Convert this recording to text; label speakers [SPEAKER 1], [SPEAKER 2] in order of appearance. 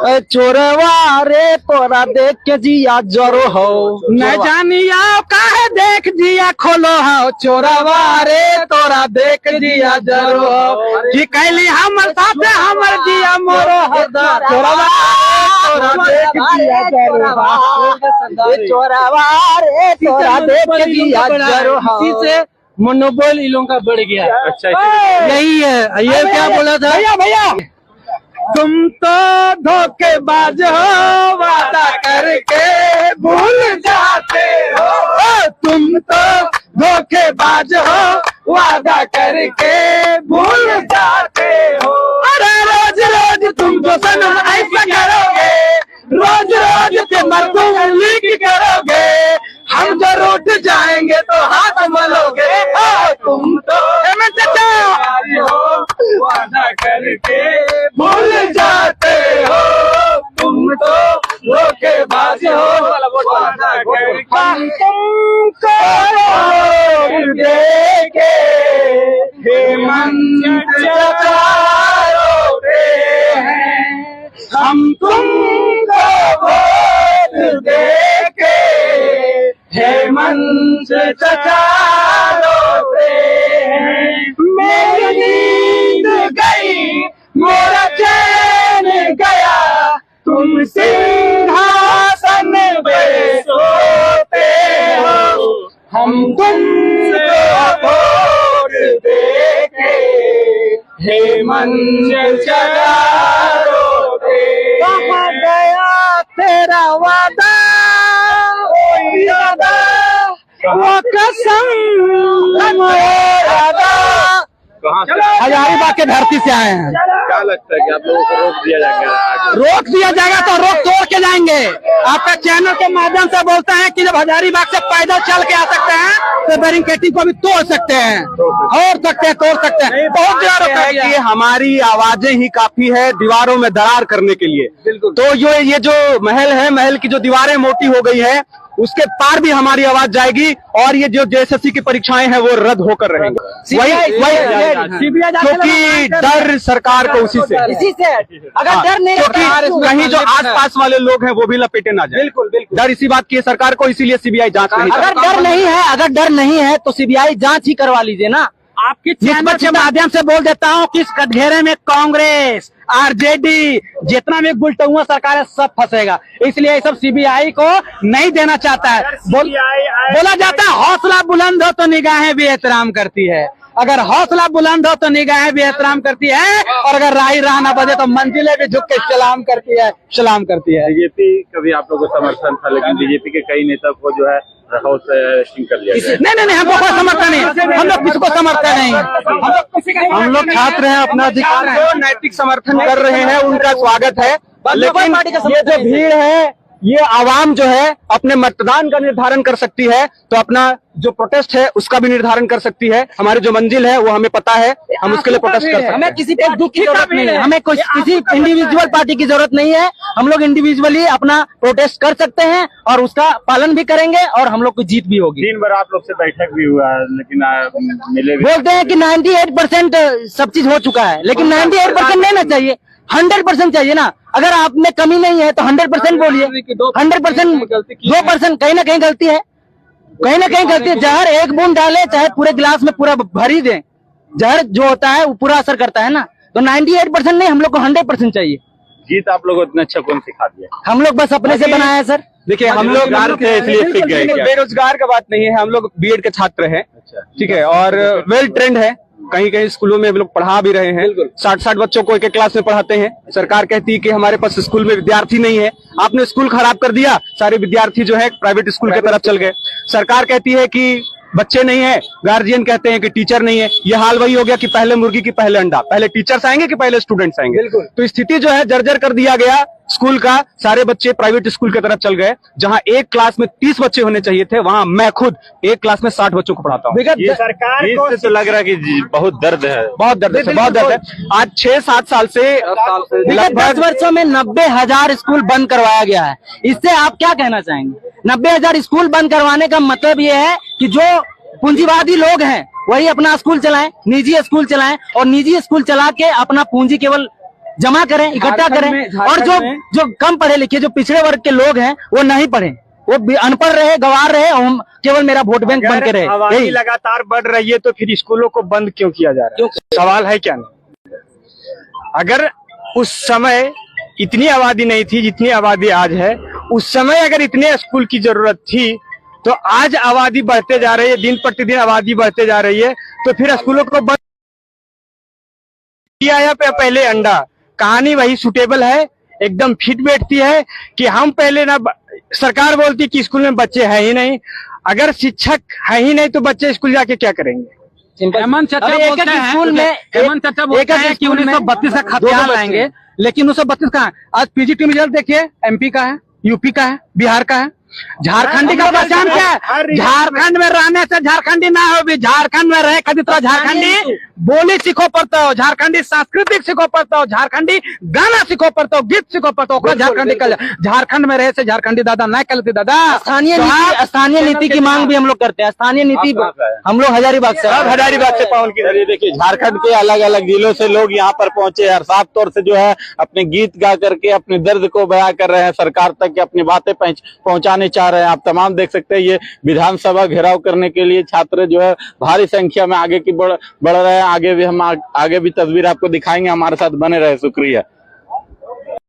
[SPEAKER 1] चोरवा रे तोरा देख के जिया जरो हो, न जानिया काहे देख जिया खोलो हो। चोरवा रे तोरा देख जिया जरो हो, कि कैली हमर साथे हमर जिया मोरो हो। चोरवा तोरा देख जिया जरो हो, चोरवा रे तोरा देख जिया जरो हो। इसी से मनोबल इन लोगों का बढ़ गया। अच्छा यही है। ये क्या बोला था भैया? तुम तो धोखेबाज हो, वादा करके भूल जाते हो। तुम तो धोखेबाज हो, वादा करके भूल जाते हो। अरे रोज रोज तुम तो सनम ऐसा करोगे, रोज रोज तुम लीक करोगे। हम जो रूठ जाएंगे तो हाथ मलोगे। तुम तो वादा करके भूल जाते हो, तुम तो धोखेबाज हो, वादा करके तुमको देके हेमंत रोते हैं। हम तुमको वोट देके हेमंत चचा रोते हैं। मेरी नींद गई, मेरा चैन गया, तुम सिंहासन पे सोते हो। हम तुमको वोट देके हेमंत चचा रोते। कहाँ गया तेरा वादा, वो कसम हजारीबाग के धरती से आए हैं।
[SPEAKER 2] क्या लगता है कि आप लोगों को रोक दिया जाएगा?
[SPEAKER 1] रोक दिया जाएगा तो रोक तोड़ के जाएंगे। आपका चैनल के माध्यम से बोलते हैं कि जब हजारीबाग से पैदल चल के आ सकते हैं तो बैरिकेडिंग को भी तोड़ सकते हैं, और सकते हैं, तोड़ सकते हैं। बहुत दीवारों है कि हमारी आवाजें ही काफी है दीवारों में दरार करने के लिए। तो ये जो महल है, महल की जो दीवारें मोटी हो गई है, उसके पार भी हमारी आवाज जाएगी, और ये जो जेएसएससी की परीक्षाएं हैं वो रद्द होकर रहेंगी। वही क्योंकि डर सरकार को इसी से अगर डर नहीं, क्योंकि कहीं जो आसपास वाले लोग हैं वो भी लपेटे ना जाए। बिल्कुल बिल्कुल डर इसी बात की है सरकार को, इसीलिए सीबीआई जांच नहीं। अगर डर नहीं है तो सीबीआई जांच ही करवा लीजिए ना। आपकी निस्बत के माध्यम से बोल देता हूँ कि इस कटघरे में कांग्रेस, आरजेडी, जितना भी गुलटुआ सरकार है सब फंसेगा। इसलिए सब सीबीआई को नहीं देना चाहता है। बोला जाता है हौसला बुलंद हो तो निगाहें भी एहतराम करती है। अगर हौसला बुलंद हो तो निगाहें भी एहतराम करती है, और अगर राही राह ना बजे तो मंजिलें भी झुक के सलाम करती है।
[SPEAKER 2] बीजेपी का भी आप लोगों को समर्थन था, लेकिन बीजेपी के कई नेता को जो है हाउस अरेस्टिंग कर लिया गया।
[SPEAKER 1] नहीं, हमको कोई समर्थन नहीं, हम लोग किसको समर्थन नहीं। हम लोग छात्र हैं, अपना अधिकार को नैतिक समर्थन कर रहे हैं, उनका स्वागत है। लेकिन ये जो भीड़ है, ये आवाम जो है अपने मतदान का निर्धारण कर सकती है, तो अपना जो प्रोटेस्ट है उसका भी निर्धारण कर सकती है। हमारी जो मंजिल है वो हमें पता है, हम उसके लिए प्रोटेस्ट कर सकते हैं। हमें किसी पे दुख की जरूरत नहीं है, हमें किसी इंडिविजुअल पार्टी की जरूरत नहीं है। हम लोग इंडिविजुअली अपना प्रोटेस्ट कर सकते हैं और उसका पालन भी करेंगे, और हम लोग को जीत भी होगी।
[SPEAKER 2] 3 बार आप लोग से बैठक भी हुआ है, लेकिन मिले भी।
[SPEAKER 1] बोलते हैं कि 98% सब चीज हो चुका है, लेकिन 98% नहीं ना चाहिए, 100% चाहिए ना। अगर आप में कमी नहीं है तो 100% बोलिए। 100%, 2% कहीं ना कहीं गलती है, कहीं ना कहीं गलती है। जहर एक बूंद डाले चाहे पूरे गिलास में पूरा भर ही दें, जहर जो होता है वो पूरा असर करता है ना। तो 98% नहीं, हम लोग को 100% चाहिए।
[SPEAKER 2] जीत आप लोग इतना अच्छा कौन सिखा दिया?
[SPEAKER 1] हम लोग बस अपने से बनाया है सर।
[SPEAKER 3] देखिए हम लोग इसलिए टिक गए। बेरोजगार का बात नहीं है, हम लोग बीएड के छात्र हैं, ठीक है, और वेल ट्रेंड है। कहीं कहीं स्कूलों में हम लोग पढ़ा भी रहे हैं। 60 बच्चों को एक क्लास में पढ़ाते हैं। सरकार कहती है कि हमारे पास स्कूल में विद्यार्थी नहीं है। आपने स्कूल खराब कर दिया, सारे विद्यार्थी जो है प्राइवेट स्कूल की तरफ चल गए। सरकार कहती है कि बच्चे नहीं है, गार्जियन कहते हैं कि टीचर नहीं है। ये हाल वही हो गया कि पहले मुर्गी की पहले अंडा, पहले टीचर्स आएंगे कि पहले स्टूडेंट्स आएंगे। तो स्थिति जो है जर्जर कर दिया गया स्कूल का। सारे बच्चे प्राइवेट स्कूल की तरफ चल गए। जहां एक क्लास में 30 बच्चे होने चाहिए थे, वहां मैं खुद एक क्लास में 60 बच्चों को पढ़ाता हूँ।
[SPEAKER 2] सरकार को तो लग रहा है कि बहुत दर्द है,
[SPEAKER 3] बहुत दर्द है। आज 6-7 साल से
[SPEAKER 1] 10 वर्षों में 90,000 स्कूल बंद करवाया गया है। इससे आप क्या कहना चाहेंगे? 90,000 स्कूल बंद करवाने का मतलब ये है कि जो पूंजीवादी लोग हैं वही अपना स्कूल चलाएं, निजी स्कूल चलाएं, और निजी स्कूल चला के अपना पूंजी केवल जमा करें, इकट्ठा करें। और जो कम पढ़े लिखे, जो पिछड़े वर्ग के लोग हैं, वो नहीं पढ़े, वो अनपढ़ रहे, गंवार रहे, हम केवल मेरा वोट बैंक बन के रहे।
[SPEAKER 4] आबादी लगातार बढ़ रही है तो फिर स्कूलों को बंद क्यों किया जा रहा है? सवाल है क्या नहीं? अगर उस समय इतनी आबादी नहीं थी जितनी आबादी आज है, उस समय अगर इतने स्कूल की जरूरत थी तो आज आबादी बढ़ते जा रही है, दिन प्रतिदिन आबादी बढ़ते जा रही है, तो फिर स्कूलों को बंद किया या पहले अंडा? कहानी वही सुटेबल है, एकदम फिट बैठती है कि हम पहले ना, सरकार बोलती कि स्कूल में बच्चे हैं ही नहीं, अगर शिक्षक है ही नहीं तो बच्चे स्कूल जाके क्या करेंगे?
[SPEAKER 1] हेमंत चाचा बोलते हैं स्कूल में, हेमंत चाचा बोलते हैं कि 1932 का खतियान लाएंगे, लेकिन 1932 का आज पीजीटी में रिजल्ट देखिए, एमपी का है, यूपी का है, बिहार का है। झारखंडी का पहचान क्या है? झारखंड में रहने से झारखंडी ना हो, भी झारखंड में रहे कभी तो झारखंडी बोली सीखो पड़ता हो, झारखंडी सांस्कृतिक सीखो पड़ता हो, झारखंडी गाना सीखो पड़ता हो, गीत सीखो पड़ता हो, झारखंडी कल झारखंड में रहे से झारखंडी दादा ना कहते दादा। स्थानीय नीति की मांग भी हम लोग करते हैं, स्थानीय नीति हम लोग हजारीबाग से,
[SPEAKER 4] हजारीबाग से पावन की।
[SPEAKER 5] देखिए झारखंड के अलग अलग जिलों से लोग यहाँ पर पहुंचे हैं, साफ तौर से जो है अपने गीत गा करके अपने दर्द को बयां कर रहे हैं, सरकार तक अपनी बातें पहुंचाने चाह रहे हैं। आप तमाम देख सकते हैं ये विधानसभा घेराव करने के लिए छात्र जो है भारी संख्या में आगे की बढ़ रहे हैं। आगे भी हम आगे भी तस्वीर आपको दिखाएंगे, हमारे साथ बने रहे। शुक्रिया।